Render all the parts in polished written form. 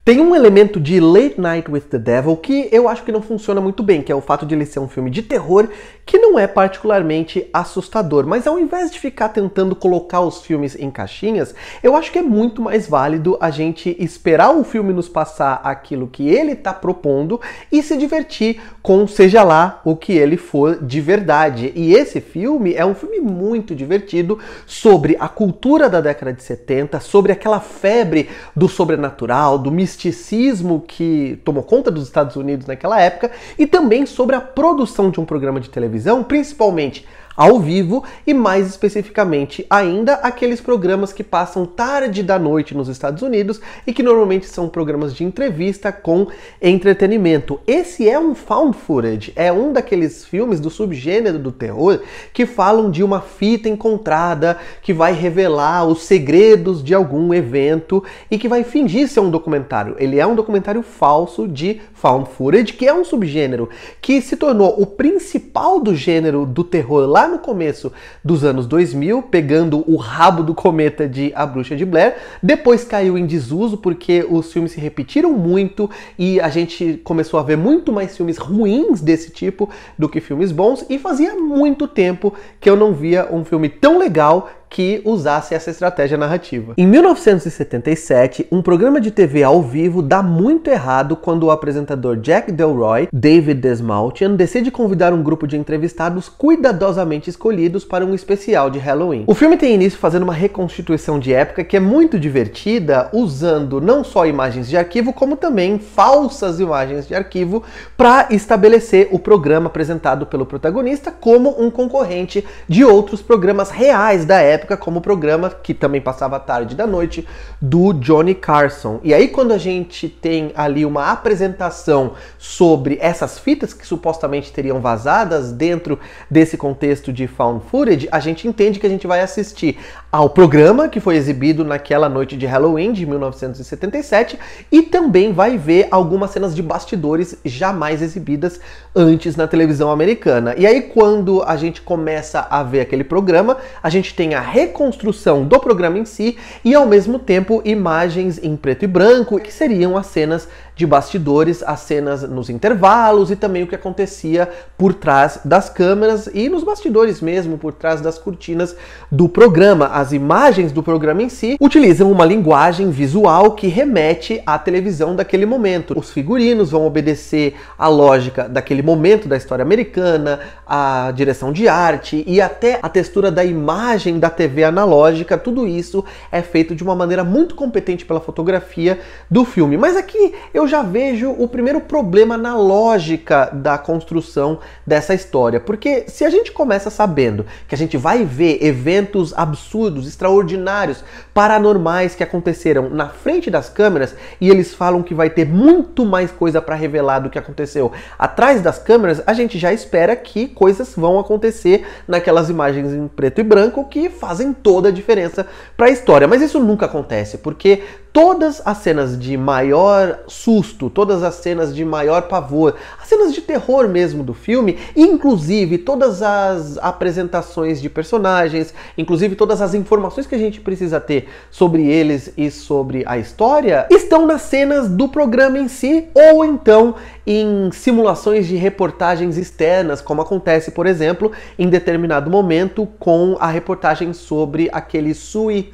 Tem um elemento de Late Night with the Devil que eu acho que não funciona muito bem, que é o fato de ele ser um filme de terror que não é particularmente assustador, mas ao invés de ficar tentando colocar os filmes em caixinhas, eu acho que é muito mais válido a gente esperar o filme nos passar aquilo que ele está propondo e se divertir com seja lá o que ele for de verdade. E esse filme é um filme muito divertido sobre a cultura da década de 70, sobre aquela febre do sobrenatural, do misticismo que tomou conta dos Estados Unidos naquela época e também sobre a produção de um programa de televisão, principalmente ao vivo e mais especificamente ainda aqueles programas que passam tarde da noite nos Estados Unidos e que normalmente são programas de entrevista com entretenimento. Esse é um found footage, é um daqueles filmes do subgênero do terror que falam de uma fita encontrada que vai revelar os segredos de algum evento e que vai fingir ser um documentário. Ele é um documentário falso de found footage, que é um subgênero que se tornou o principal do gênero do terror lá no começo dos anos 2000, pegando o rabo do cometa de A Bruxa de Blair. Depois caiu em desuso porque os filmes se repetiram muito e a gente começou a ver muito mais filmes ruins desse tipo do que filmes bons, e fazia muito tempo que eu não via um filme tão legal que usasse essa estratégia narrativa. Em 1977, um programa de TV ao vivo dá muito errado quando o apresentador Jack Delroy, David Desmalchian, decide convidar um grupo de entrevistados cuidadosamente escolhidos para um especial de Halloween. O filme tem início fazendo uma reconstituição de época que é muito divertida, usando não só imagens de arquivo, como também falsas imagens de arquivo para estabelecer o programa apresentado pelo protagonista como um concorrente de outros programas reais da época, como o programa que também passava à tarde da noite do Johnny Carson. E aí quando a gente tem ali uma apresentação sobre essas fitas que supostamente teriam vazadas dentro desse contexto de found footage, a gente entende que a gente vai assistir ao programa que foi exibido naquela noite de Halloween de 1977 e também vai ver algumas cenas de bastidores jamais exibidas antes na televisão americana. E aí quando a gente começa a ver aquele programa, a gente tem a reconstrução do programa em si e ao mesmo tempo imagens em preto e branco que seriam as cenas de bastidores, as cenas nos intervalos e também o que acontecia por trás das câmeras e nos bastidores mesmo, por trás das cortinas do programa. As imagens do programa em si utilizam uma linguagem visual que remete à televisão daquele momento. Os figurinos vão obedecer à lógica daquele momento da história americana, a direção de arte e até a textura da imagem da TV analógica. Tudo isso é feito de uma maneira muito competente pela fotografia do filme. Mas aqui eu já vejo o primeiro problema na lógica da construção dessa história, porque se a gente começa sabendo que a gente vai ver eventos absurdos, extraordinários, paranormais que aconteceram na frente das câmeras e eles falam que vai ter muito mais coisa para revelar do que aconteceu atrás das câmeras, a gente já espera que coisas vão acontecer naquelas imagens em preto e branco que fazem toda a diferença para a história. Mas isso nunca acontece, porque todas as cenas de maior susto, todas as cenas de maior pavor, as cenas de terror mesmo do filme, inclusive todas as apresentações de personagens, inclusive todas as informações que a gente precisa ter sobre eles e sobre a história, estão nas cenas do programa em si, ou então em simulações de reportagens externas, como acontece, por exemplo, em determinado momento com a reportagem sobre aquele Sui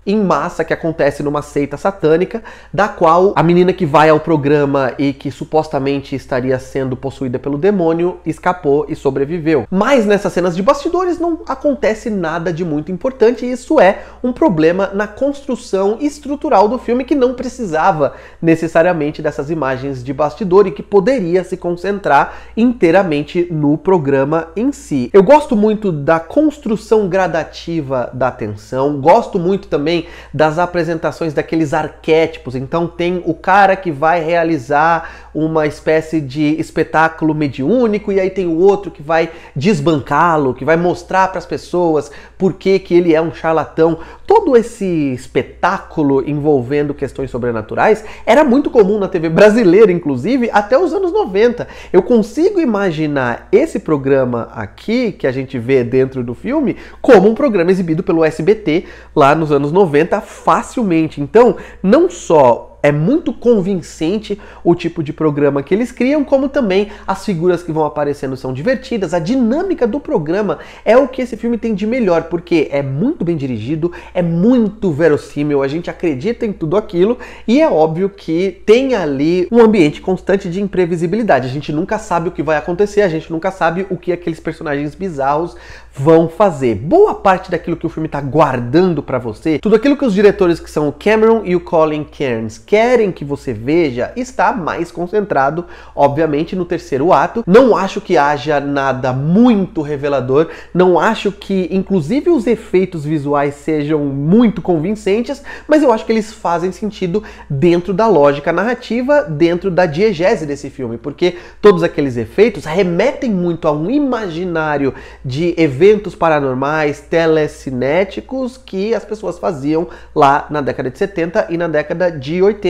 em massa que acontece numa seita satânica, da qual a menina que vai ao programa e que supostamente estaria sendo possuída pelo demônio escapou e sobreviveu. Mas nessas cenas de bastidores não acontece nada de muito importante, e isso é um problema na construção estrutural do filme, que não precisava necessariamente dessas imagens de bastidor e que poderia se concentrar inteiramente no programa em si. Eu gosto muito da construção gradativa da tensão, gosto muito também das apresentações daqueles arquétipos. Então tem o cara que vai realizar uma espécie de espetáculo mediúnico e aí tem o outro que vai desbancá-lo, que vai mostrar para as pessoas por que ele é um charlatão. Todo esse espetáculo envolvendo questões sobrenaturais era muito comum na TV brasileira, inclusive, até os anos 90. Eu consigo imaginar esse programa aqui, que a gente vê dentro do filme, como um programa exibido pelo SBT lá nos anos 90 facilmente. Então, não só É muito convincente o tipo de programa que eles criam, como também as figuras que vão aparecendo são divertidas. A dinâmica do programa é o que esse filme tem de melhor, porque é muito bem dirigido, é muito verossímil, a gente acredita em tudo aquilo e é óbvio que tem ali um ambiente constante de imprevisibilidade. A gente nunca sabe o que vai acontecer, a gente nunca sabe o que aqueles personagens bizarros vão fazer. Boa parte daquilo que o filme está guardando para você, tudo aquilo que os diretores que são o Cameron e o Colin Kearns querem que você veja, está mais concentrado, obviamente, no terceiro ato. Não acho que haja nada muito revelador, não acho que, inclusive, os efeitos visuais sejam muito convincentes, mas eu acho que eles fazem sentido dentro da lógica narrativa, dentro da diegese desse filme, porque todos aqueles efeitos remetem muito a um imaginário de eventos paranormais, telecinéticos que as pessoas faziam lá na década de 70 e na década de 80.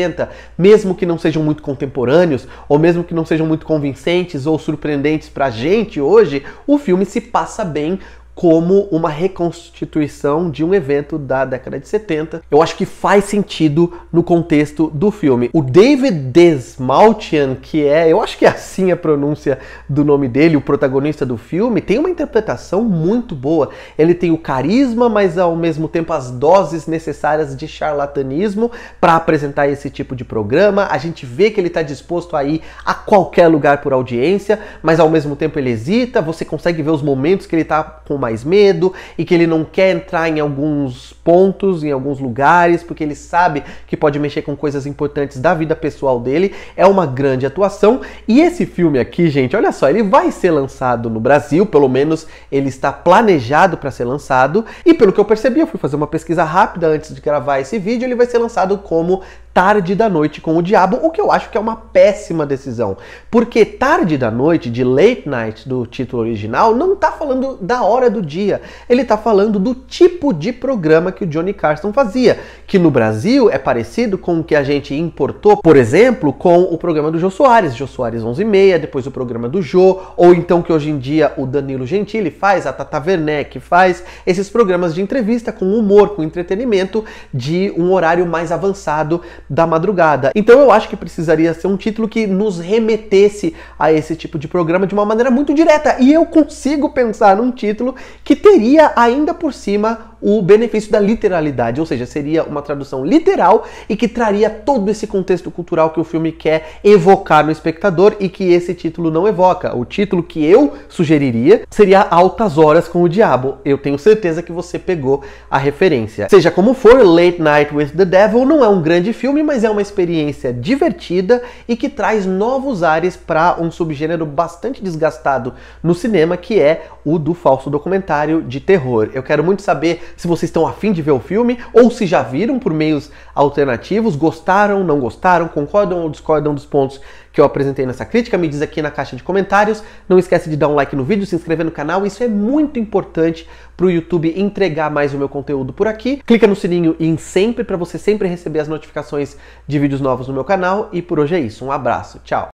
Mesmo que não sejam muito contemporâneos, ou mesmo que não sejam muito convincentes ou surpreendentes pra gente hoje, o filme se passa bem como uma reconstituição de um evento da década de 70. Eu acho que faz sentido no contexto do filme. O David Dastmalchian, que eu acho que é assim a pronúncia do nome dele, o protagonista do filme, tem uma interpretação muito boa. Ele tem o carisma, mas ao mesmo tempo as doses necessárias de charlatanismo para apresentar esse tipo de programa. A gente vê que ele está disposto a ir a qualquer lugar por audiência, mas ao mesmo tempo ele hesita. Você consegue ver os momentos que ele está com mais medo e que ele não quer entrar em alguns pontos, em alguns lugares, porque ele sabe que pode mexer com coisas importantes da vida pessoal dele. É uma grande atuação. E esse filme aqui, gente, olha só, ele vai ser lançado no Brasil, pelo menos ele está planejado para ser lançado, e pelo que eu percebi, eu fui fazer uma pesquisa rápida antes de gravar esse vídeo, ele vai ser lançado como Tarde da Noite com o Diabo, o que eu acho que é uma péssima decisão, porque Tarde da Noite, de Late Night do título original, não tá falando da hora do dia, ele tá falando do tipo de programa que o Johnny Carson fazia, que no Brasil é parecido com o que a gente importou, por exemplo, com o programa do Jô Soares 11h30, depois o programa do Jô, ou então que hoje em dia o Danilo Gentili faz, a Tata Werneck faz, esses programas de entrevista com humor, com entretenimento, de um horário mais avançado da madrugada. Então eu acho que precisaria ser um título que nos remetesse a esse tipo de programa de uma maneira muito direta. E eu consigo pensar num título que teria ainda por cima o benefício da literalidade, ou seja, seria uma tradução literal e que traria todo esse contexto cultural que o filme quer evocar no espectador e que esse título não evoca. O título que eu sugeriria seria Altas Horas com o Diabo. Eu tenho certeza que você pegou a referência. Seja como for, Late Night with the Devil não é um grande filme, mas é uma experiência divertida e que traz novos ares para um subgênero bastante desgastado no cinema, que é o do falso documentário de terror. Eu quero muito saber se vocês estão a fim de ver o filme ou se já viram por meios alternativos, gostaram, não gostaram, concordam ou discordam dos pontos que eu apresentei nessa crítica. Me diz aqui na caixa de comentários. Não esquece de dar um like no vídeo, se inscrever no canal, isso é muito importante para o YouTube entregar mais o meu conteúdo por aqui. Clica no sininho em sempre para você sempre receber as notificações de vídeos novos no meu canal. E por hoje é isso, um abraço, tchau!